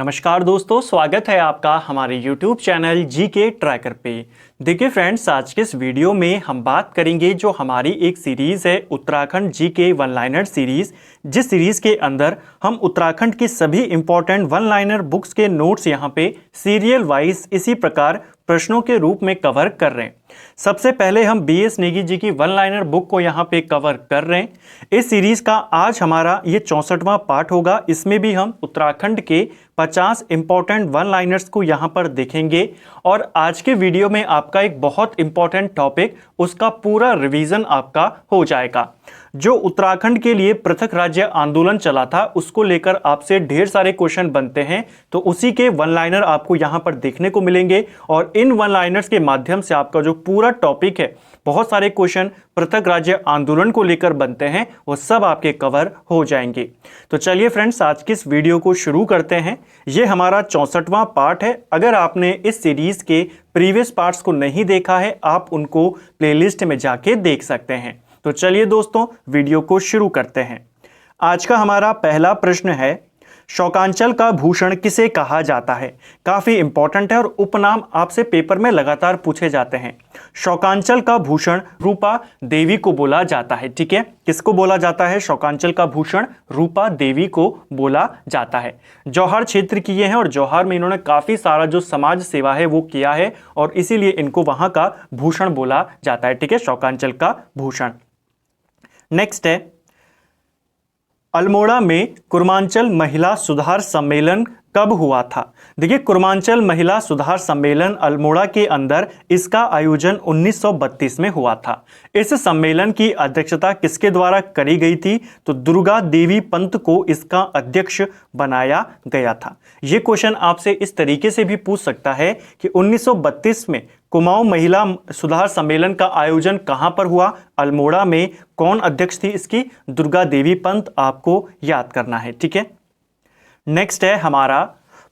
नमस्कार दोस्तों, स्वागत है आपका हमारे YouTube चैनल जीके ट्रैकर पे। देखिए फ्रेंड्स, आज के इस वीडियो में हम बात करेंगे जो हमारी एक सीरीज़ है Uttarakhand GK one liner series, जिस सीरीज़ के अंदर हम उत्तराखंड की सभी इंपॉर्टेंट वन लाइनर बुक्स के नोट्स यहाँ पे सीरियल वाइज इसी प्रकार प्रश्नों के रूप में कवर कर रहे हैं। सबसे पहले हम बीएस नेगी जी की वन लाइनर बुक को यहाँ पे कवर कर रहे हैं। इस सीरीज का आज हमारा ये 64वां पार्ट होगा। इसमें भी हम उत्तराखंड के 50 इंपॉर्टेंट वन लाइनर्स को यहाँ पर देखेंगे और आज के वीडियो में आपका एक बहुत इंपॉर्टेंट टॉपिक, उसका पूरा रिवीजन आपका हो जाएगा। जो उत्तराखंड के लिए पृथक राज्य आंदोलन चला था, उसको लेकर आपसे ढेर सारे क्वेश्चन बनते हैं, तो उसी के वन लाइनर आपको यहाँ पर देखने को मिलेंगे और इन वन लाइनर्स के माध्यम से आपका जो पूरा टॉपिक है, बहुत सारे क्वेश्चन पृथक राज्य आंदोलन को लेकर बनते हैं, वो सब आपके कवर हो जाएंगे। तो चलिए फ्रेंड्स, आज की इस वीडियो को शुरू करते हैं। ये हमारा 64वां पार्ट है। अगर आपने इस सीरीज के प्रीवियस पार्ट्स को नहीं देखा है, आप उनको प्लेलिस्ट में जाके देख सकते हैं। तो चलिए दोस्तों, वीडियो को शुरू करते हैं। आज का हमारा पहला प्रश्न है, शोकांचल का भूषण किसे कहा जाता है? काफी इंपॉर्टेंट है और उपनाम आपसे पेपर में लगातार पूछे जाते हैं। शोकांचल का भूषण रूपा देवी को बोला जाता है। ठीक है, किसको बोला जाता है? शोकांचल का भूषण रूपा देवी को बोला जाता है। जौहर क्षेत्र की ये हैं और जौहर में इन्होंने काफी सारा जो समाज सेवा है वो किया है और इसीलिए इनको वहां का भूषण बोला जाता है। ठीक है, शोकांचल का भूषण। नेक्स्ट है, अल्मोड़ा में कुर्मांचल महिला सुधार सम्मेलन कब हुआ था? देखिए, कुर्मांचल महिला सुधार सम्मेलन अल्मोड़ा के अंदर इसका आयोजन 1932 में हुआ था। इस सम्मेलन की अध्यक्षता किसके द्वारा करी गई थी? तो दुर्गा देवी पंत को इसका अध्यक्ष बनाया गया था। यह क्वेश्चन आपसे इस तरीके से भी पूछ सकता है कि 1932 में कुमाऊं महिला सुधार सम्मेलन का आयोजन कहां पर हुआ? अल्मोड़ा में। कौन अध्यक्ष थी इसकी? दुर्गा देवी पंत। आपको याद करना है। ठीक है, नेक्स्ट है हमारा,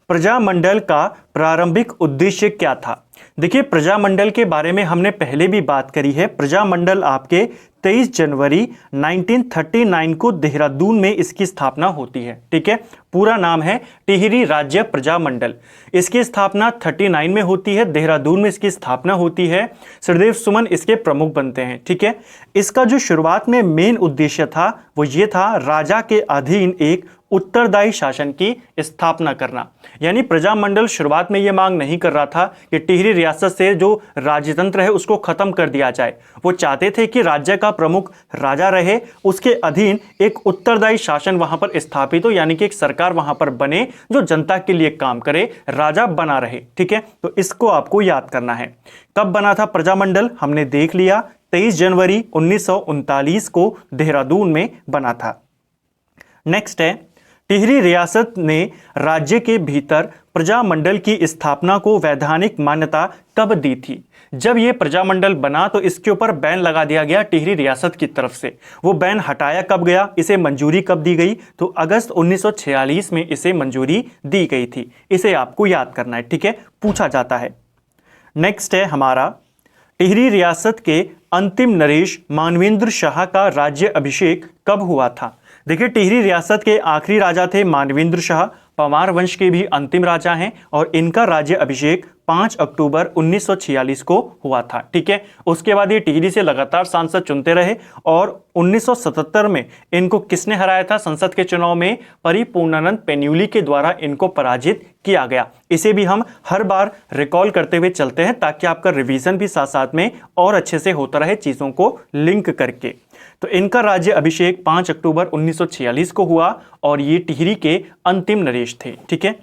प्रजामंडल का प्रारंभिक उद्देश्य क्या था? देखिए, प्रजामंडल के बारे में हमने पहले भी बात करी है। प्रजामंडल आपके 23 जनवरी 1939 को देहरादून में इसकी स्थापना होती है। ठीक है, पूरा नाम है टिहरी राज्य प्रजामंडल। इसकी स्थापना 39 में होती है, देहरादून में इसकी स्थापना होती है। श्रीदेव सुमन इसके प्रमुख बनते हैं। ठीक है, इसका जो शुरुआत में मेन उद्देश्य था वो ये था, राजा के अधीन एक उत्तरदायी शासन की स्थापना करना। यानी प्रजामंडल शुरुआत में यह मांग नहीं कर रहा था कि टिहरी रियासत से जो राज्यतंत्र है उसको खत्म कर दिया जाए। वो चाहते थे कि राज्य का प्रमुख राजा रहे, उसके अधीन एक उत्तरदायी शासन वहां पर स्थापित हो, यानी कि एक सरकार वहां पर बने जो जनता के लिए काम करे, राजा बना रहे। ठीक है, तो इसको आपको याद करना है। कब बना था प्रजामंडल? हमने देख लिया, 23 जनवरी 1939 को देहरादून में बना था। नेक्स्ट है, टिहरी रियासत ने राज्य के भीतर प्रजामंडल की स्थापना को वैधानिक मान्यता कब दी थी? जब यह प्रजामंडल बना तो इसके ऊपर बैन लगा दिया गया टिहरी रियासत की तरफ से। वो बैन हटाया कब गया? इसे मंजूरी कब दी गई? तो अगस्त 1946 में इसे मंजूरी दी गई थी। इसे आपको याद करना है। ठीक है, पूछा जाता है। नेक्स्ट है हमारा, टिहरी रियासत के अंतिम नरेश मानवेंद्र शाह का राज्य अभिषेक कब हुआ था? देखिए, टिहरी रियासत के आखिरी राजा थे मानवेंद्र शाह, पंवार वंश के भी अंतिम राजा हैं और इनका राज्य अभिषेक 5 अक्टूबर 1946 को हुआ था। ठीक है, उसके बाद ये टिहरी से लगातार सांसद चुनते रहे और 1977 में इनको किसने हराया था संसद के चुनाव में? परिपूर्णानंद पेन्यूली के द्वारा इनको पराजित किया गया। इसे भी हम हर बार रिकॉल करते हुए चलते हैं ताकि आपका रिवीजन भी साथ साथ में और अच्छे से होता रहे, चीजों को लिंक करके। तो इनका राज्य अभिषेक 5 अक्टूबर 1946 को हुआ और ये टिहरी के अंतिम नरेश थे। ठीक है,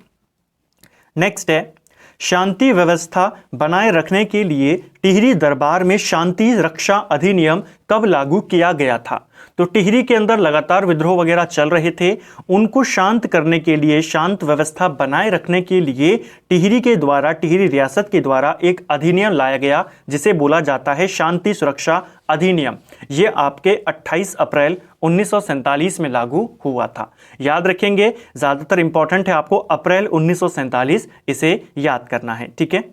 नेक्स्ट है, शांति व्यवस्था बनाए रखने के लिए टिहरी दरबार में शांति रक्षा अधिनियम कब लागू किया गया था? तो टिहरी के अंदर लगातार विद्रोह वगैरह चल रहे थे, उनको शांत करने के लिए, शांत व्यवस्था बनाए रखने के लिए टिहरी के द्वारा, टिहरी रियासत के द्वारा एक अधिनियम लाया गया जिसे बोला जाता है शांति सुरक्षा अधिनियम। ये आपके 28 अप्रैल 1947 में लागू हुआ था। याद रखेंगे, ज्यादातर इंपॉर्टेंट है, आपको अप्रैल 1947 इसे याद करना है। ठीक है,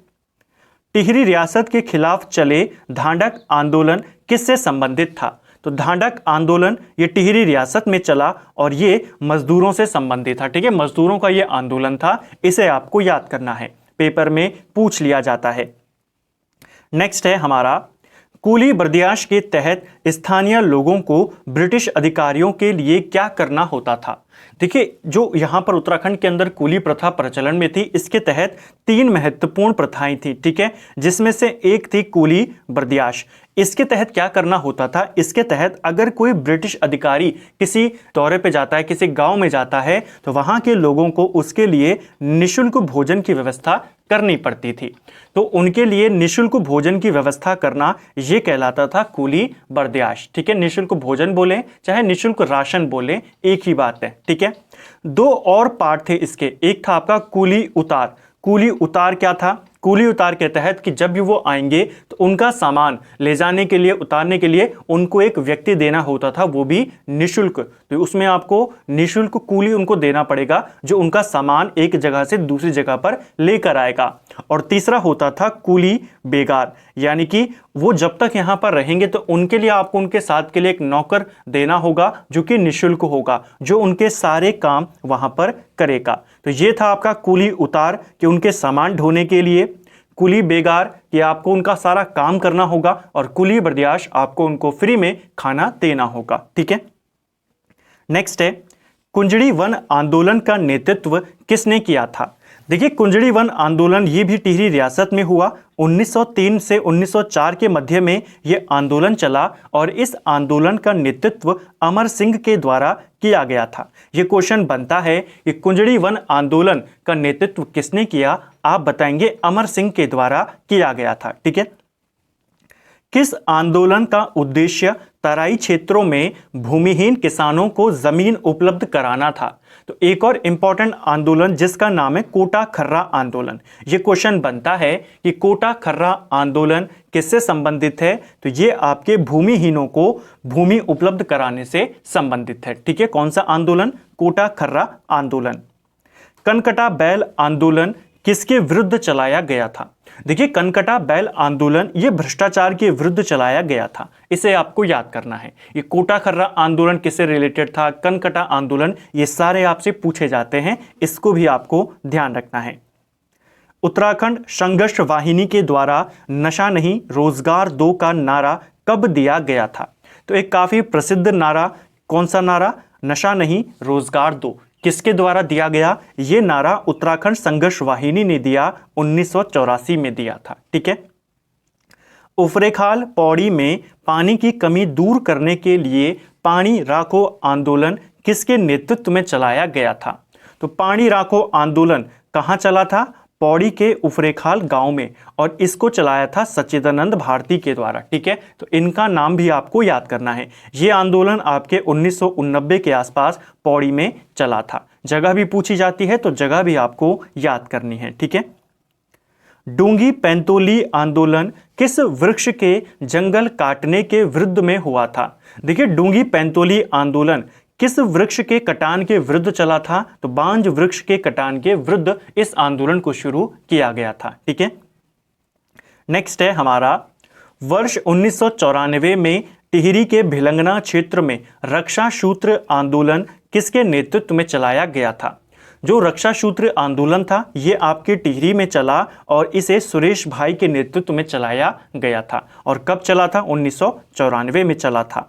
टिहरी रियासत के खिलाफ चले धांडक आंदोलन किससे संबंधित था? तो धांडक आंदोलन ये टिहरी रियासत में चला और ये मजदूरों से संबंधित था। ठीक है, मजदूरों का ये आंदोलन था, इसे आपको याद करना है, पेपर में पूछ लिया जाता है। नेक्स्ट है हमारा कूली बर्दियाश के तहत स्थानीय लोगों को ब्रिटिश अधिकारियों के लिए क्या करना होता था। देखिए, जो यहाँ पर उत्तराखंड के अंदर कूली प्रथा प्रचलन में थी, इसके तहत 3 महत्वपूर्ण प्रथाएं थी। ठीक है, जिसमें से एक थी कूली बर्दियाश। इसके तहत क्या करना होता था, इसके तहत अगर कोई ब्रिटिश अधिकारी किसी दौरे पे जाता है, किसी गांव में जाता है, तो वहां के लोगों को उसके लिए निःशुल्क भोजन की व्यवस्था करनी पड़ती थी। तो उनके लिए निःशुल्क भोजन की व्यवस्था करना यह कहलाता था कूली बर्दियाश। ठीक है, निःशुल्क भोजन बोले चाहे निःशुल्क राशन बोले, एक ही बात है। ठीक है, 2 और पार्ट थे इसके। एक था आपका कूली उतार। कूली उतार क्या था? कूली उतार के तहत कि जब भी वो आएंगे तो उनका सामान ले जाने के लिए, उतारने के लिए उनको एक व्यक्ति देना होता था, वो भी निःशुल्क। तो उसमें आपको निःशुल्क कूली उनको देना पड़ेगा जो उनका सामान एक जगह से दूसरी जगह पर लेकर आएगा। और तीसरा होता था कूली बेगार, यानी कि वो जब तक यहां पर रहेंगे तो उनके लिए आपको उनके साथ के लिए एक नौकर देना होगा जो कि निःशुल्क होगा, जो उनके सारे काम वहां पर करेगा। तो ये था आपका कूली उतार कि उनके सामान ढोने के लिए, कूली बेगार कि आपको उनका सारा काम करना होगा, और कूली बर्दियाश आपको उनको फ्री में खाना देना होगा। ठीक है, नेक्स्ट है कुंजड़ी वन आंदोलन का नेतृत्व किसने किया था। देखिए, कुंजड़ी वन आंदोलन ये भी टिहरी रियासत में हुआ। 1903 से 1904 के मध्य में यह आंदोलन चला और इस आंदोलन का नेतृत्व अमर सिंह के द्वारा किया गया था। यह क्वेश्चन बनता है कि कुंजड़ी वन आंदोलन का नेतृत्व किसने किया, आप बताएंगे अमर सिंह के द्वारा किया गया था। ठीक है, किस आंदोलन का उद्देश्य तराई क्षेत्रों में भूमिहीन किसानों को जमीन उपलब्ध कराना था। तो एक और इंपॉर्टेंट आंदोलन जिसका नाम है कोटा खर्रा आंदोलन। यह क्वेश्चन बनता है कि कोटा खर्रा आंदोलन किससे संबंधित है, तो ये आपके भूमिहीनों को भूमि उपलब्ध कराने से संबंधित है। ठीक है, कौन सा आंदोलन? कोटा खर्रा आंदोलन। कनकटा बैल आंदोलन किसके विरुद्ध चलाया गया था। देखिए, कनकटा बैल आंदोलन ये भ्रष्टाचार के विरुद्ध चलाया गया था, इसे आपको याद करना है। ये कोटा खर्रा आंदोलन किससे रिलेटेड था, कनकटा आंदोलन, ये सारे आपसे पूछे जाते हैं, इसको भी आपको ध्यान रखना है। उत्तराखंड संघर्ष वाहिनी के द्वारा नशा नहीं रोजगार दो का नारा कब दिया गया था। तो एक काफी प्रसिद्ध नारा, कौन सा नारा? नशा नहीं रोजगार दो। किसके द्वारा दिया गया? ये नारा उत्तराखंड संघर्ष वाहिनी ने दिया, 1984 में दिया था। ठीक है, उफरेखाल पौड़ी में पानी की कमी दूर करने के लिए पानी राखो आंदोलन किसके नेतृत्व में चलाया गया था। तो पानी राखो आंदोलन कहाँ चला था? पौड़ी के उफरेखाल गांव में, और इसको चलाया था सच्चिदानंद भारती के द्वारा। ठीक है, तो इनका नाम भी आपको याद करना है। ये आंदोलन आपके 1989 के आसपास पौड़ी में चला था। जगह भी पूछी जाती है तो जगह भी आपको याद करनी है। ठीक है, डूंगी पैंतोली आंदोलन किस वृक्ष के जंगल काटने के विरुद्ध में हुआ था। देखिए, डूंगी पैंतोली आंदोलन किस वृक्ष के कटान के विरुद्ध चला था? तो बांज वृक्ष के कटान के विरुद्ध इस आंदोलन को शुरू किया गया था। ठीक है, नेक्स्ट है हमारा वर्ष 1994 में टिहरी के भिलंगना क्षेत्र में रक्षा सूत्र आंदोलन किसके नेतृत्व में चलाया गया था। जो रक्षा सूत्र आंदोलन था ये आपके टिहरी में चला और इसे सुरेश भाई के नेतृत्व में चलाया गया था। और कब चला था? 1994 में चला था।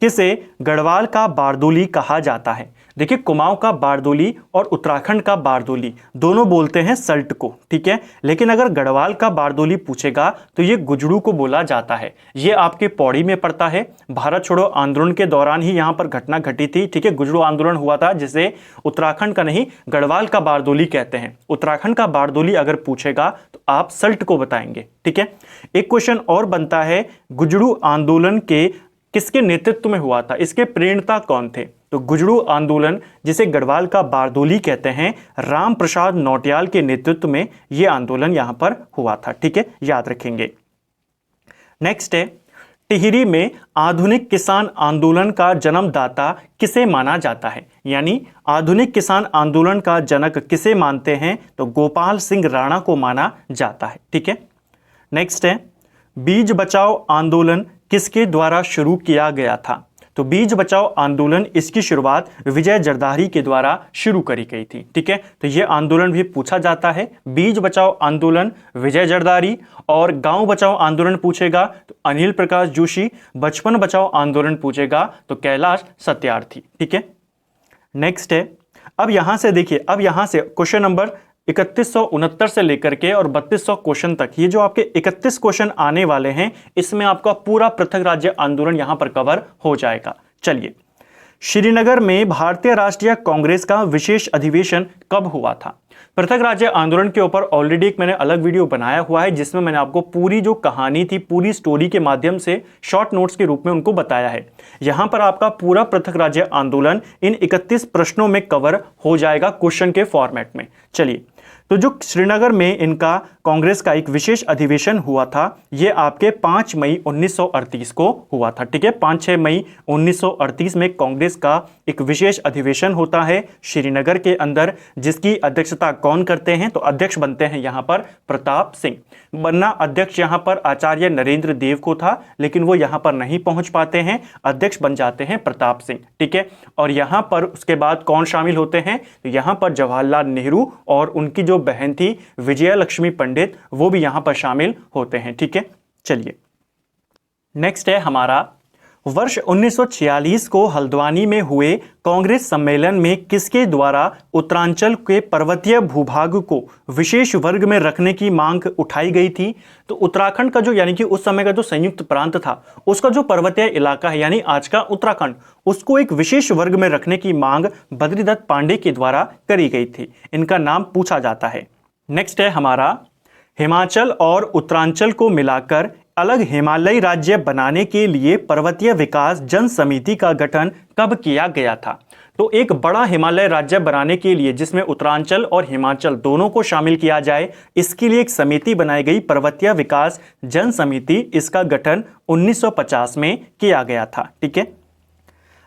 किसे गढ़वाल का बारदोली कहा जाता है। देखिए, कुमाऊं का बारदोली और उत्तराखंड का बारदोली दोनों बोलते हैं सल्ट को। ठीक है, लेकिन अगर गढ़वाल का बारदोली पूछेगा तो ये गुजड़ू को बोला जाता है। ये आपके पौड़ी में पड़ता है। भारत छोड़ो आंदोलन के दौरान ही यहाँ पर घटना घटी थी। ठीक है, गुजड़ू आंदोलन हुआ था जिसे उत्तराखंड का नहीं गढ़वाल का बारदोली कहते हैं। उत्तराखंड का बारदोली अगर पूछेगा तो आप सल्ट को बताएंगे। ठीक है, एक क्वेश्चन और बनता है, गुजड़ू आंदोलन के किसके नेतृत्व में हुआ था, इसके प्रेरणता कौन थे। तो गुजड़ू आंदोलन जिसे गढ़वाल का बारदोली कहते हैं, राम प्रसाद नौटियाल के नेतृत्व में यह आंदोलन यहां पर हुआ था। ठीक है, याद रखेंगे। नेक्स्ट है, टिहरी में आधुनिक किसान आंदोलन का जन्मदाता किसे माना जाता है। यानी आधुनिक किसान आंदोलन का जनक किसे मानते हैं? तो गोपाल सिंह राणा को माना जाता है। ठीक है, नेक्स्ट है, बीज बचाओ आंदोलन किसके द्वारा शुरू किया गया था? तो बीज बचाओ आंदोलन, इसकी शुरुआत विजय जरदारी के द्वारा शुरू करी गई थी। ठीक है, तो ये आंदोलन भी पूछा जाता है, बीज बचाओ आंदोलन विजय जरदारी। और गांव बचाओ आंदोलन पूछेगा तो अनिल प्रकाश जोशी, बचपन बचाओ आंदोलन पूछेगा तो कैलाश सत्यार्थी। ठीक है, नेक्स्ट है, अब यहां से देखिए, अब यहां से क्वेश्चन नंबर 3169 से लेकर के और 3200 क्वेश्चन तक, ये जो आपके 31 क्वेश्चन आने वाले हैं, इसमें आपका पूरा पृथक राज्य आंदोलन यहां पर कवर हो जाएगा। चलिए, श्रीनगर में भारतीय राष्ट्रीय कांग्रेस का विशेष अधिवेशन कब हुआ था? पृथक राज्य आंदोलन के ऊपर ऑलरेडी एक मैंने अलग वीडियो बनाया हुआ है, जिसमें मैंने आपको पूरी जो कहानी थी, पूरी स्टोरी के माध्यम से शॉर्ट नोट्स के रूप में उनको बताया है। यहां पर आपका पूरा पृथक राज्य आंदोलन इन 31 प्रश्नों में कवर हो जाएगा क्वेश्चन के फॉर्मेट में। चलिए, तो जो श्रीनगर में इनका कांग्रेस का एक विशेष अधिवेशन हुआ था, ये आपके 5 मई 1938 को हुआ था। ठीक है, 5-6 मई 1938 में कांग्रेस का एक विशेष अधिवेशन होता है श्रीनगर के अंदर, जिसकी अध्यक्षता कौन करते हैं? तो अध्यक्ष बनते हैं यहां पर प्रताप सिंह। बनना अध्यक्ष यहां पर आचार्य नरेंद्र देव को था, लेकिन वो यहां पर नहीं पहुंच पाते हैं, अध्यक्ष बन जाते हैं प्रताप सिंह। ठीक है, और यहां पर उसके बाद कौन शामिल होते हैं? तो यहां पर जवाहरलाल नेहरू और उनकी जो बहन थी विजया लक्ष्मी पंडित, वो भी यहां पर शामिल होते हैं। ठीक है, चलिए, नेक्स्ट है हमारा, वर्ष 1946 को हल्द्वानी में हुए कांग्रेस सम्मेलन में किसके द्वारा उत्तरांचल के पर्वतीय भूभाग को विशेष वर्ग में रखने की मांग उठाई गई थी? तो उत्तराखंड का जो, यानी कि उस समय का जो संयुक्त प्रांत था, उसका जो पर्वतीय इलाका है, यानी आज का उत्तराखंड, उसको एक विशेष वर्ग में रखने की मांग बद्रीदत्त पांडे के द्वारा करी गई थी। इनका नाम पूछा जाता है। नेक्स्ट है हमारा, हिमाचल और उत्तरांचल को मिलाकर अलग हिमालयी राज्य बनाने के लिए पर्वतीय विकास जन समिति का गठन कब किया गया था? तो एक बड़ा हिमालय राज्य बनाने के लिए, जिसमें उत्तरांचल और हिमाचल दोनों को शामिल किया जाए, इसके लिए एक समिति बनाई गई, पर्वतीय विकास जन समिति। इसका गठन 1950 में किया गया था। ठीक है,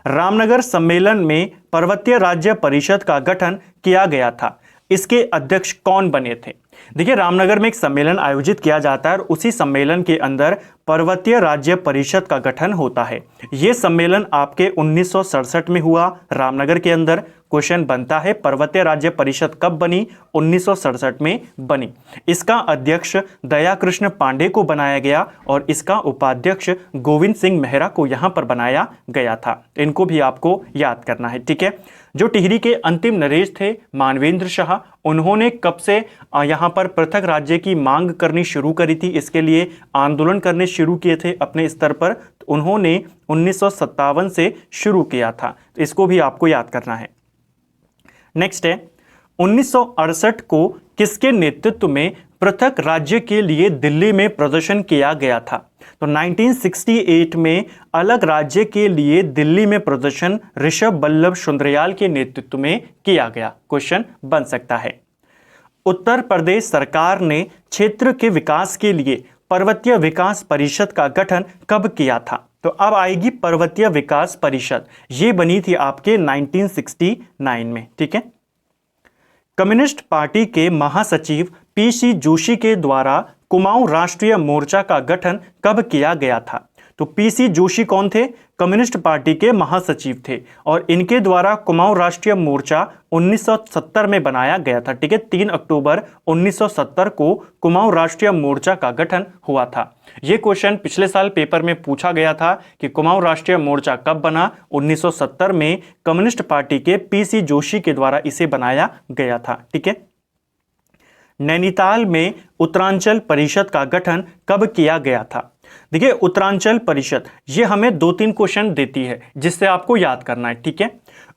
रामनगर सम्मेलन में पर्वतीय राज्य परिषद का गठन किया गया था, इसके अध्यक्ष कौन बने थे? देखिए, रामनगर में एक सम्मेलन आयोजित किया जाता है और उसी सम्मेलन के अंदर पर्वतीय राज्य परिषद का गठन होता है। यह सम्मेलन आपके 1967 में हुआ रामनगर के अंदर। क्वेश्चन बनता है, पर्वतीय राज्य परिषद कब बनी? 1967 में बनी। इसका अध्यक्ष दयाकृष्ण पांडे को बनाया गया और इसका उपाध्यक्ष गोविंद सिंह मेहरा को यहां पर बनाया गया था। इनको भी आपको याद करना है। ठीक है, जो टिहरी के अंतिम नरेश थे मानवेंद्र शाह, उन्होंने कब से यहां पर पृथक राज्य की मांग करनी शुरू करी थी, इसके लिए आंदोलन करने शुरू किए थे अपने स्तर पर? तो उन्होंने 1957 से शुरू किया था। तो इसको भी आपको याद करना है। नेक्स्ट है, 1968 को किसके नेतृत्व में पृथक राज्य के लिए दिल्ली में प्रदर्शन किया गया था? तो 1968 में अलग राज्य के लिए दिल्ली में प्रदर्शन ऋषभ बल्लभ सुंदरयाल के नेतृत्व में किया गया। क्वेश्चन बन सकता है। उत्तर प्रदेश सरकार ने क्षेत्र के विकास के लिए पर्वतीय विकास परिषद का गठन कब किया था? तो अब आएगी पर्वतीय विकास परिषद, ये बनी थी आपके 1969 में। ठीक है, कम्युनिस्ट पार्टी के महासचिव पीसी जोशी के द्वारा कुमाऊं राष्ट्रीय मोर्चा का गठन कब किया गया था? तो पीसी जोशी कौन थे? कम्युनिस्ट पार्टी के महासचिव थे और इनके द्वारा कुमाऊं राष्ट्रीय मोर्चा 1970 में बनाया गया था। ठीक है, 3 अक्टूबर 1970 को कुमाऊं राष्ट्रीय मोर्चा का गठन हुआ था। यह क्वेश्चन पिछले साल पेपर में पूछा गया था कि कुमाऊं राष्ट्रीय मोर्चा कब बना? 1970 में कम्युनिस्ट पार्टी के पीसी जोशी के द्वारा इसे बनाया गया था। ठीक है, नैनीताल में उत्तरांचल परिषद का गठन कब किया गया था? देखिए, उत्तरांचल परिषद ये हमें 2-3 क्वेश्चन देती है, जिससे आपको याद करना है। ठीक है,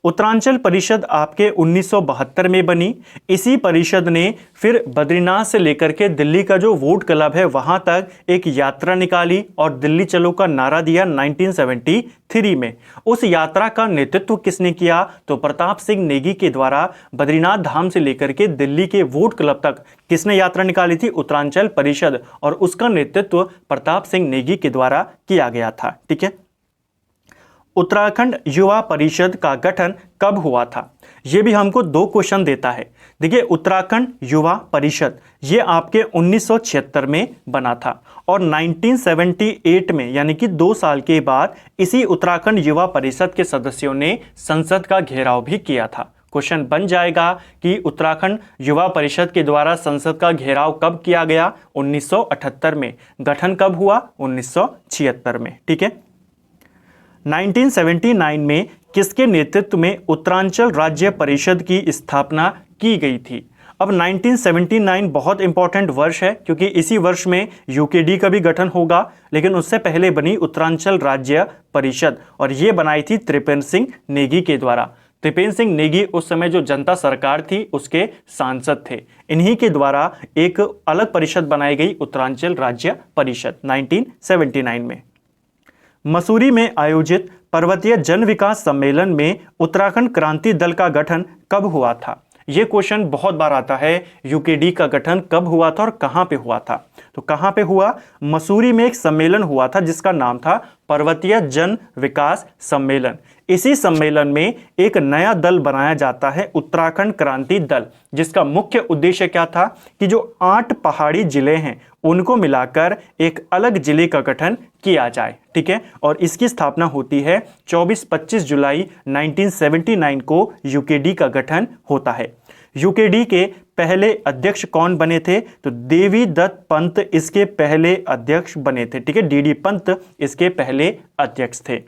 उत्तरांचल परिषद आपके 1972 में बनी। इसी परिषद ने फिर बद्रीनाथ से लेकर के दिल्ली का जो वोट क्लब है वहां तक एक यात्रा निकाली और दिल्ली चलो का नारा दिया 1973 में। उस यात्रा का नेतृत्व किसने किया? तो प्रताप सिंह नेगी के द्वारा बद्रीनाथ धाम से लेकर के दिल्ली के वोट क्लब तक किसने यात्रा निकाली थी? उत्तरांचल परिषद, और उसका नेतृत्व प्रताप सिंह नेगी के द्वारा किया गया था। ठीक है, उत्तराखंड युवा परिषद का गठन कब हुआ था? ये भी हमको 2 क्वेश्चन देता है। देखिए, उत्तराखंड युवा परिषद ये आपके 1976 में बना था और 1978 में यानी कि 2 साल के बाद इसी उत्तराखंड युवा परिषद के सदस्यों ने संसद का घेराव भी किया था। क्वेश्चन बन जाएगा कि उत्तराखंड युवा परिषद के द्वारा संसद का घेराव कब किया गया? 1978 में। गठन कब हुआ? 1976 में। ठीक है। 1979 में किसके नेतृत्व में उत्तरांचल राज्य परिषद की स्थापना की गई थी? अब 1979 बहुत इंपॉर्टेंट वर्ष है क्योंकि इसी वर्ष में यूकेडी का भी गठन होगा, लेकिन उससे पहले बनी उत्तरांचल राज्य परिषद और ये बनाई थी त्रिपेंद्र सिंह नेगी के द्वारा। त्रिपेंद्र सिंह नेगी उस समय जो जनता सरकार थी उसके सांसद थे। इन्हीं के द्वारा एक अलग परिषद बनाई गई, उत्तरांचल राज्य परिषद, 1979 में। मसूरी में आयोजित पर्वतीय जन विकास सम्मेलन में उत्तराखंड क्रांति दल का गठन कब हुआ था? ये क्वेश्चन बहुत बार आता है, यूकेडी का गठन कब हुआ था और कहां पे हुआ था? तो कहां पे हुआ? मसूरी में एक सम्मेलन हुआ था जिसका नाम था पर्वतीय जन विकास सम्मेलन। इसी सम्मेलन में एक नया दल बनाया जाता है, उत्तराखंड क्रांति दल, जिसका मुख्य उद्देश्य क्या था कि जो 8 पहाड़ी जिले हैं उनको मिलाकर एक अलग जिले का गठन किया जाए। ठीक है। और इसकी स्थापना होती है 24-25 जुलाई 1979 को यूकेडी का गठन होता है। यूकेडी के पहले अध्यक्ष कौन बने थे? तो देवी दत्त पंत इसके पहले अध्यक्ष बने थे। ठीक है। डीडी पंत इसके पहले अध्यक्ष थे।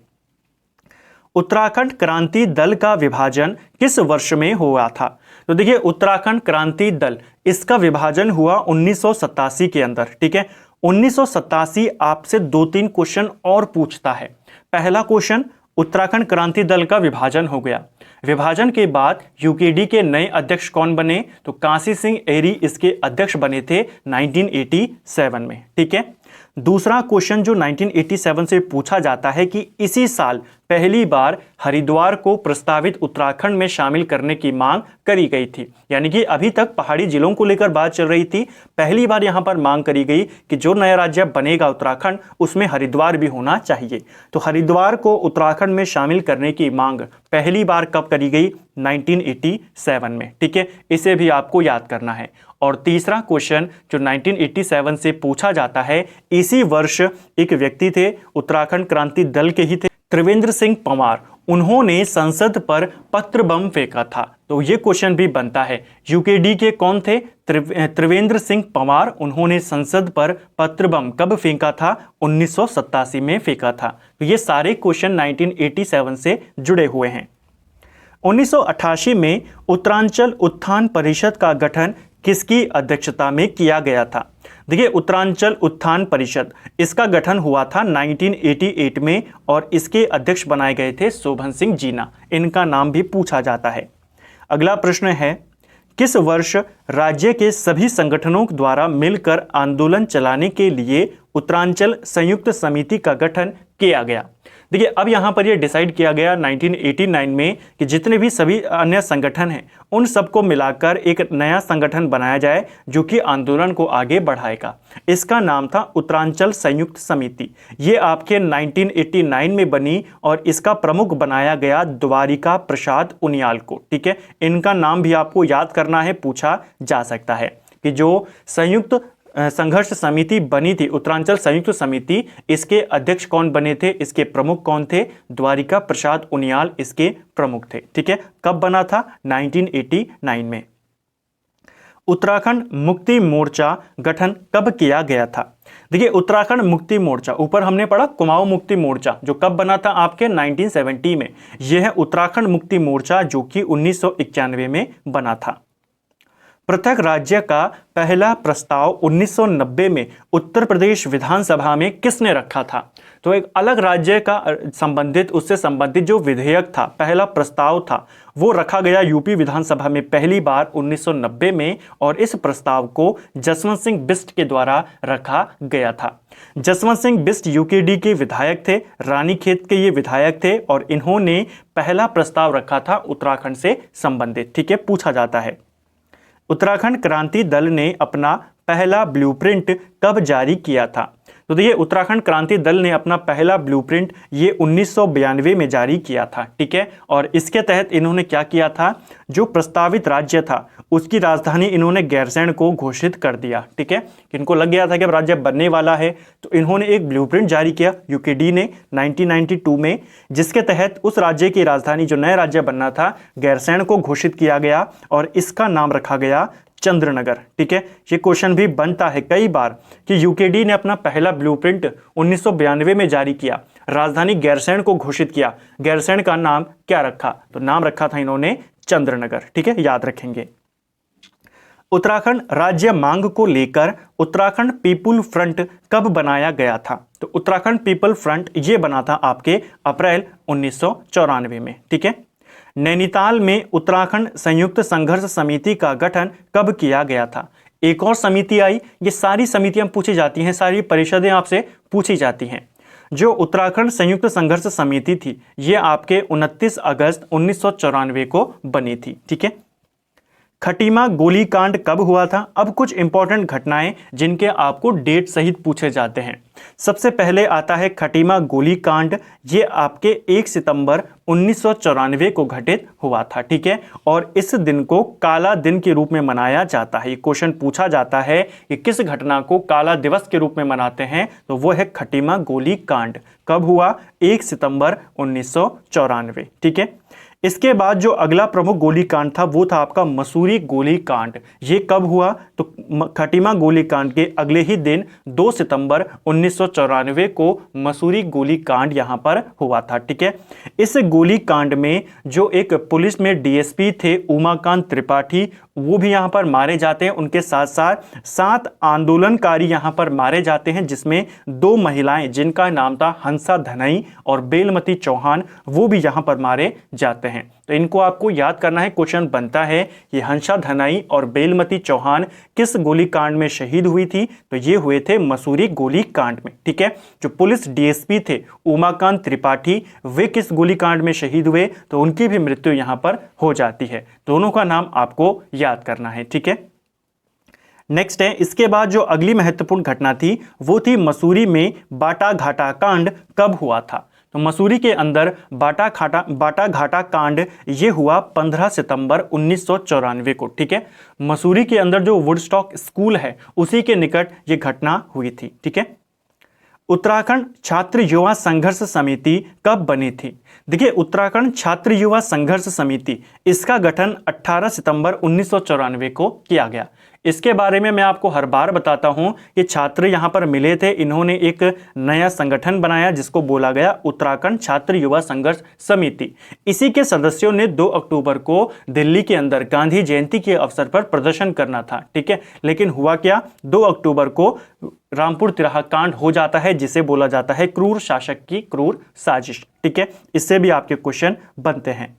उत्तराखंड क्रांति दल का विभाजन किस वर्ष में हुआ था? तो देखिए, उत्तराखंड क्रांति दल इसका विभाजन हुआ 1987 के अंदर। ठीक है। 1987 आपसे 2-3 क्वेश्चन और पूछता है। पहला क्वेश्चन, उत्तराखंड क्रांति दल का विभाजन हो गया। विभाजन के बाद यूकेडी के नए अध्यक्ष कौन बने? तो काशी सिंह एरी इसके अध्यक्ष बने थे 1987 में। ठीक है। दूसरा क्वेश्चन जो 1987 से पूछा जाता है कि इसी साल पहली बार हरिद्वार को प्रस्तावित उत्तराखंड में शामिल करने की मांग करी गई थी। यानी कि अभी तक पहाड़ी जिलों को लेकर बात चल रही थी, पहली बार यहां पर मांग करी गई कि जो नया राज्य बनेगा उत्तराखंड उसमें हरिद्वार भी होना चाहिए। तो हरिद्वार को उत्तराखंड में शामिल करने की मांग पहली बार कब करी गई? 1987 में। ठीक है। इसे भी आपको याद करना है। और तीसरा क्वेश्चन जो 1987 से पूछा जाता है, इसी वर्ष एक व्यक्ति थे, उत्तराखंड क्रांति दल के ही थे, त्रिवेंद्र सिंह पंवार। उन्होंने संसद पर पत्र बम फेंका था। तो ये क्वेश्चन भी बनता है। यूकेडी के कौन थे? त्रिवेंद्र सिंह पंवार। उन्होंने संसद पर पत्र बम कब फेंका था? 1987 में फेंका था। तो ये सारे क्वेश्चन 1987 से जुड़े हुए हैं। 1988 में उत्तरांचल उत्थान परिषद का गठन किसकी अध्यक्षता में किया गया था? देखिए, उत्तरांचल उत्थान परिषद इसका गठन हुआ था 1988 में और इसके अध्यक्ष बनाए गए थे शोभन सिंह जीना। इनका नाम भी पूछा जाता है। अगला प्रश्न है, किस वर्ष राज्य के सभी संगठनों द्वारा मिलकर आंदोलन चलाने के लिए उत्तरांचल संयुक्त समिति का गठन किया गया? देखिए, अब यहाँ पर ये डिसाइड किया गया 1989 में कि जितने भी सभी अन्य संगठन हैं उन सबको मिलाकर एक नया संगठन बनाया जाए जो कि आंदोलन को आगे बढ़ाएगा। इसका नाम था उत्तरांचल संयुक्त समिति। ये आपके 1989 में बनी और इसका प्रमुख बनाया गया द्वारिका प्रसाद उनियाल को। ठीक है। इनका नाम भी आपको याद करना है, पूछा जा सकता है कि जो संयुक्त संघर्ष समिति बनी थी, उत्तरांचल संयुक्त समिति, इसके अध्यक्ष कौन बने थे, इसके प्रमुख कौन थे? द्वारिका प्रसाद उनियाल इसके प्रमुख थे। ठीक है। कब बना था? 1989 में। उत्तराखंड मुक्ति मोर्चा गठन कब किया गया था? देखिए, उत्तराखंड मुक्ति मोर्चा, ऊपर हमने पढ़ा कुमाऊं मुक्ति मोर्चा, जो कब बना था आपके 1970 में। यह है उत्तराखंड मुक्ति मोर्चा जो कि 1991 में बना था। पृथक राज्य का पहला प्रस्ताव 1990 में उत्तर प्रदेश विधानसभा में किसने रखा था? तो एक अलग राज्य का संबंधित, उससे संबंधित जो विधेयक था, पहला प्रस्ताव था, वो रखा गया यूपी विधानसभा में पहली बार 1990 में और इस प्रस्ताव को जसवंत सिंह बिष्ट के द्वारा रखा गया था। जसवंत सिंह बिष्ट यूकेडी के विधायक थे, रानीखेत के ये विधायक थे और इन्होंने पहला प्रस्ताव रखा था उत्तराखंड से संबंधित। ठीक है। पूछा जाता है, उत्तराखंड क्रांति दल ने अपना पहला ब्लूप्रिंट कब जारी किया था? तो देखिए उत्तराखंड क्रांति दल ने अपना पहला ब्लूप्रिंट ये 1992 में जारी किया था, ठीक है। और इसके तहत इन्होंने क्या किया था, जो प्रस्तावित राज्य था उसकी राजधानी इन्होंने गैरसैंण को घोषित कर दिया, ठीक है। इनको लग गया था कि अब राज्य बनने वाला है, तो इन्होंने एक ब्लूप्रिंट जारी किया यूकेडी ने 1992 में, जिसके तहत उस राज्य की राजधानी, जो नया राज्य बनना था, गैरसैंण को घोषित किया गया और इसका नाम रखा गया चंद्रनगर, ठीक है। ये क्वेश्चन भी बनता है कई बार कि यूकेडी ने अपना पहला ब्लूप्रिंट 1992 में जारी किया, राजधानी गैरसैंण को घोषित किया, गैरसैंण का नाम क्या रखा, तो नाम रखा था इन्होंने चंद्रनगर, ठीक है, याद रखेंगे। उत्तराखंड राज्य मांग को लेकर उत्तराखंड पीपुल फ्रंट कब बनाया गया था, तो उत्तराखंड पीपल फ्रंट ये बना था आपके अप्रैल 1994 में, ठीक है। नैनीताल में उत्तराखंड संयुक्त संघर्ष समिति का गठन कब किया गया था, एक और समिति आई, ये सारी समितियां पूछी जाती हैं, सारी परिषदें आपसे पूछी जाती हैं। जो उत्तराखंड संयुक्त संघर्ष समिति थी ये आपके 29 अगस्त 1994 को बनी थी, ठीक है। खटीमा गोलीकांड कब हुआ था, अब कुछ इंपॉर्टेंट घटनाएं जिनके आपको डेट सहित पूछे जाते हैं। सबसे पहले आता है खटीमा गोलीकांड, ये आपके 1 सितंबर 1994 को घटित हुआ था, ठीक है। और इस दिन को काला दिन के रूप में मनाया जाता है। ये क्वेश्चन पूछा जाता है कि किस घटना को काला दिवस के रूप में मनाते हैं, तो वो है खटीमा गोलीकांड। कब हुआ, 1 सितंबर 1994, ठीक है। इसके बाद जो अगला प्रमुख गोलीकांड था वो था आपका मसूरी गोलीकांड। ये कब हुआ, तो खटीमा गोलीकांड के अगले ही दिन 2 सितंबर 1994 को मसूरी गोलीकांड यहां पर हुआ था, ठीक है। इस गोलीकांड में जो एक पुलिस में डीएसपी थे उमाकांत त्रिपाठी, वो भी यहां पर मारे जाते हैं। उनके साथ साथ 7 आंदोलनकारी यहां पर मारे जाते हैं, जिसमें 2 महिलाएं जिनका नाम था हंसा धनई और बेलमती चौहान, वो भी यहां पर मारे जाते हैं। तो इनको आपको याद करना है, क्वेश्चन बनता है ये हंसा धनई और बेलमती चौहान किस गोलीकांड में शहीद हुई थी, तो ये हुए थे मसूरी गोलीकांड में, ठीक है। जो पुलिस डीएसपी थे उमाकांत त्रिपाठी, वे किस गोलीकांड में शहीद हुए, तो उनकी भी मृत्यु यहां पर हो जाती है। दोनों का नाम आपको याद करना है, ठीक है। नेक्स्ट है, इसके बाद जो अगली महत्वपूर्ण घटना थी वो थी मसूरी में बाटा घाटा कांड कब हुआ था। तो मसूरी के अंदर बाटा घाटा कांड ये हुआ 15 सितंबर 1994 को, ठीक है। मसूरी के अंदर जो वुडस्टॉक स्कूल है उसी के निकट ये घटना हुई थी, ठीक है। उत्तराखंड छात्र युवा संघर्ष समिति कब बनी थी। देखिए उत्तराखंड छात्र युवा संघर्ष समिति, इसका गठन 18 सितंबर 1994 को किया गया। इसके बारे में मैं आपको हर बार बताता हूं कि छात्र यहां पर मिले थे, इन्होंने एक नया संगठन बनाया जिसको बोला गया उत्तराखंड छात्र युवा संघर्ष समिति। इसी के सदस्यों ने 2 अक्टूबर को दिल्ली के अंदर गांधी जयंती के अवसर पर प्रदर्शन करना था, ठीक है। लेकिन हुआ क्या, 2 अक्टूबर को रामपुर तिराहा कांड हो जाता है, जिसे बोला जाता है क्रूर शासक की क्रूर साजिश, ठीक है। इससे भी आपके क्वेश्चन बनते हैं।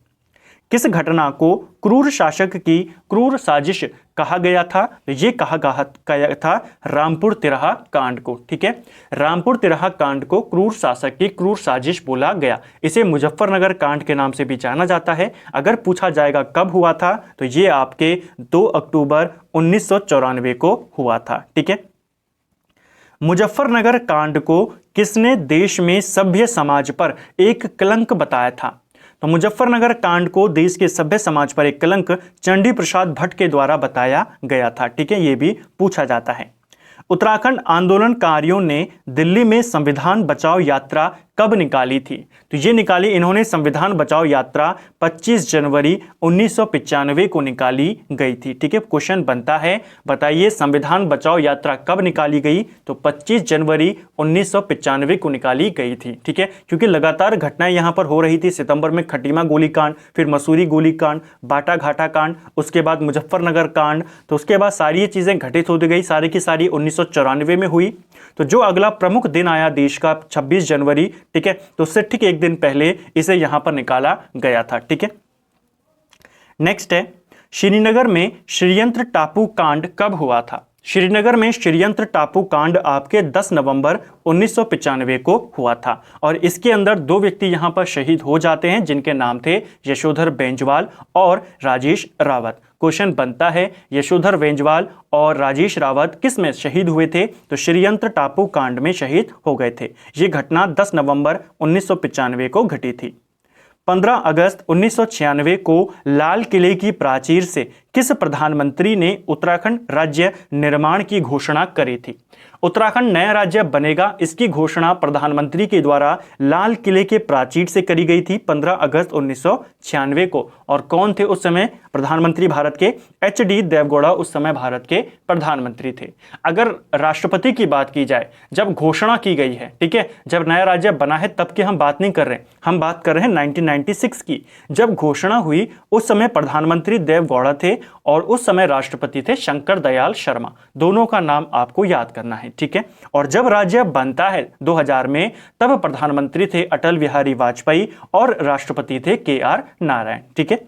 किस घटना को क्रूर शासक की क्रूर साजिश कहा गया था, तो ये कहा गया था रामपुर तिराहा कांड को, ठीक है। रामपुर तिराहा कांड को क्रूर शासक की क्रूर साजिश बोला गया। इसे मुजफ्फरनगर कांड के नाम से भी जाना जाता है। अगर पूछा जाएगा कब हुआ था, तो ये आपके 2 अक्टूबर 1994 को हुआ था, ठीक है। मुजफ्फरनगर कांड को किसने देश में सभ्य समाज पर एक कलंक बताया था। तो मुजफ्फरनगर कांड को देश के सभ्य समाज पर एक कलंक चंडी प्रसाद भट्ट के द्वारा बताया गया था, ठीक है। ये भी पूछा जाता है। उत्तराखंड आंदोलनकारियों ने दिल्ली में संविधान बचाओ यात्रा कब निकाली थी, तो ये निकाली इन्होंने संविधान बचाओ यात्रा 25 जनवरी 1995 को निकाली गई थी, ठीक है। क्वेश्चन बनता है, बताइए संविधान बचाओ यात्रा कब निकाली गई, तो 25 जनवरी 1995 को निकाली गई थी, ठीक है। क्योंकि लगातार घटनाएं यहां पर हो रही थी। सितंबर में खटीमा गोलीकांड, फिर मसूरी गोलीकांड, बाटा घाटा कांड, उसके बाद मुजफ्फरनगर कांड, तो उसके बाद सारी ये चीजें घटित होती गई, सारी की सारी 1994 में हुई। तो जो अगला प्रमुख दिन आया देश का 26 जनवरी, ठीक है, तो उससे ठीक एक दिन पहले इसे यहां पर निकाला गया था, ठीक है। नेक्स्ट है, श्रीनगर में षड्यंत्र टापू कांड कब हुआ था। श्रीनगर में षड्यंत्र टापू कांड आपके 10 नवंबर 1995 को हुआ था और इसके अंदर 2 व्यक्ति यहां पर शहीद हो जाते हैं जिनके नाम थे यशोधर बेंजवाल और राजेश रावत। क्वेश्चन बनता है यशोधर वेंजवाल और राजेश रावत किस में शहीद हुए थे? तो श्रीयंत्र टापू कांड में शहीद हो गए थे। ये घटना 10 नवंबर 1995 को घटी थी। 15 अगस्त 1996 को लाल किले की प्राचीर से किस प्रधानमंत्री ने उत्तराखंड राज्य निर्माण की घोषणा करी थी? उत्तराखंड नया राज्य बनेगा, इसकी घोषणा प्रधानमंत्री के द्वारा लाल किले के प्राचीर से करी गई थी 15 अगस्त 1996 को। और कौन थे उस समय प्रधानमंत्री भारत के? HD देवगौड़ा उस समय भारत के प्रधानमंत्री थे। अगर राष्ट्रपति की बात की जाए, जब घोषणा की गई है, ठीक है, जब नया राज्य बना है तब की हम बात नहीं कर रहे, हम बात कर रहे हैं 1996 की। जब घोषणा हुई उस समय प्रधानमंत्री देवगौड़ा थे और उस समय राष्ट्रपति थे शंकर दयाल शर्मा। दोनों का नाम आपको याद करना है, ठीक है। और जब राज्य बनता है 2000 में, तब प्रधानमंत्री थे अटल बिहारी वाजपेयी और राष्ट्रपति थे KR नारायण, ठीक है।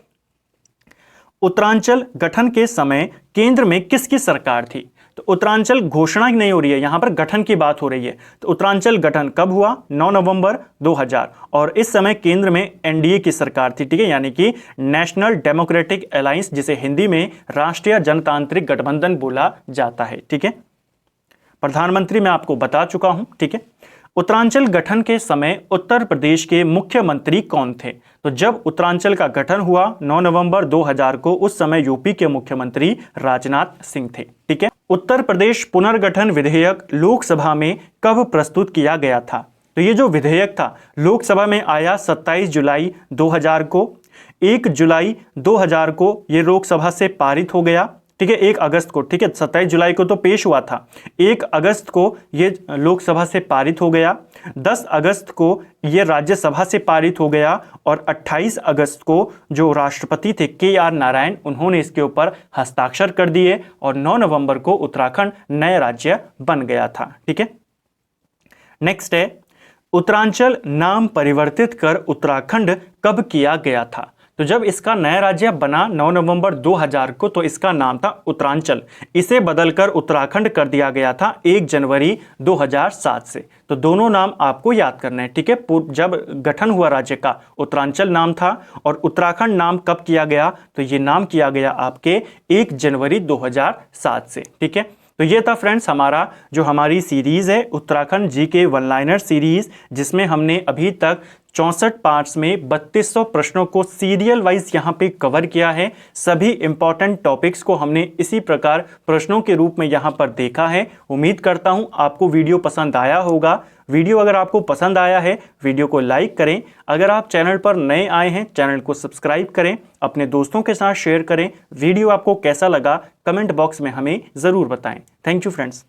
उत्तरांचल गठन के समय केंद्र में किसकी सरकार थी? तो उत्तरांचल घोषणा नहीं हो रही है, यहां पर गठन की बात हो रही है। तो उत्तरांचल गठन कब हुआ? 9 नवंबर 2000। और इस समय केंद्र में NDA की सरकार थी, ठीक है, यानी कि नेशनल डेमोक्रेटिक अलायंस, जिसे हिंदी में राष्ट्रीय जनतांत्रिक गठबंधन बोला जाता है, ठीक है। प्रधानमंत्री मैं आपको बता चुका हूं, ठीक है। उत्तरांचल गठन के समय उत्तर प्रदेश के मुख्यमंत्री कौन थे? तो जब उत्तरांचल का गठन हुआ 9 नवंबर 2000 को, उस समय यूपी के मुख्यमंत्री राजनाथ सिंह थे, ठीक है। उत्तर प्रदेश पुनर्गठन विधेयक लोकसभा में कब प्रस्तुत किया गया था? तो ये जो विधेयक था लोकसभा में आया 27 जुलाई 2000 को। 1 जुलाई 2000 को ये लोकसभा से पारित हो गया, ठीक है, 1 अगस्त को, ठीक है, 27 जुलाई को तो पेश हुआ था, 1 अगस्त को ये लोकसभा से पारित हो गया, 10 अगस्त को ये राज्यसभा से पारित हो गया और 28 अगस्त को जो राष्ट्रपति थे KR नारायण, उन्होंने इसके ऊपर हस्ताक्षर कर दिए और 9 नवंबर को उत्तराखंड नया राज्य बन गया था, ठीक है। नेक्स्ट है, उत्तरांचल नाम परिवर्तित कर उत्तराखंड कब किया गया था? तो जब इसका नया राज्य बना 9 नवंबर 2000 को, तो इसका नाम था उत्तरांचल। इसे बदलकर उत्तराखंड कर दिया गया था 1 जनवरी 2007 से। तो दोनों नाम आपको याद करने हैं, ठीक है। जब गठन हुआ राज्य का उत्तरांचल नाम था और उत्तराखंड नाम कब किया गया? तो ये नाम किया गया आपके 1 जनवरी 2007 से, ठीक है। तो ये था फ्रेंड्स हमारी सीरीज है Uttarakhand GK one liner series, जिसमें हमने अभी तक 64 पार्ट्स में 3200 प्रश्नों को सीरियल वाइज यहाँ पे कवर किया है। सभी इंपॉर्टेंट टॉपिक्स को हमने इसी प्रकार प्रश्नों के रूप में यहाँ पर देखा है। उम्मीद करता हूँ आपको वीडियो पसंद आया होगा। वीडियो अगर आपको पसंद आया है, वीडियो को लाइक करें। अगर आप चैनल पर नए आए हैं, चैनल को सब्सक्राइब करें, अपने दोस्तों के साथ शेयर करें। वीडियो आपको कैसा लगा कमेंट बॉक्स में हमें ज़रूर बताएं। Thank you friends.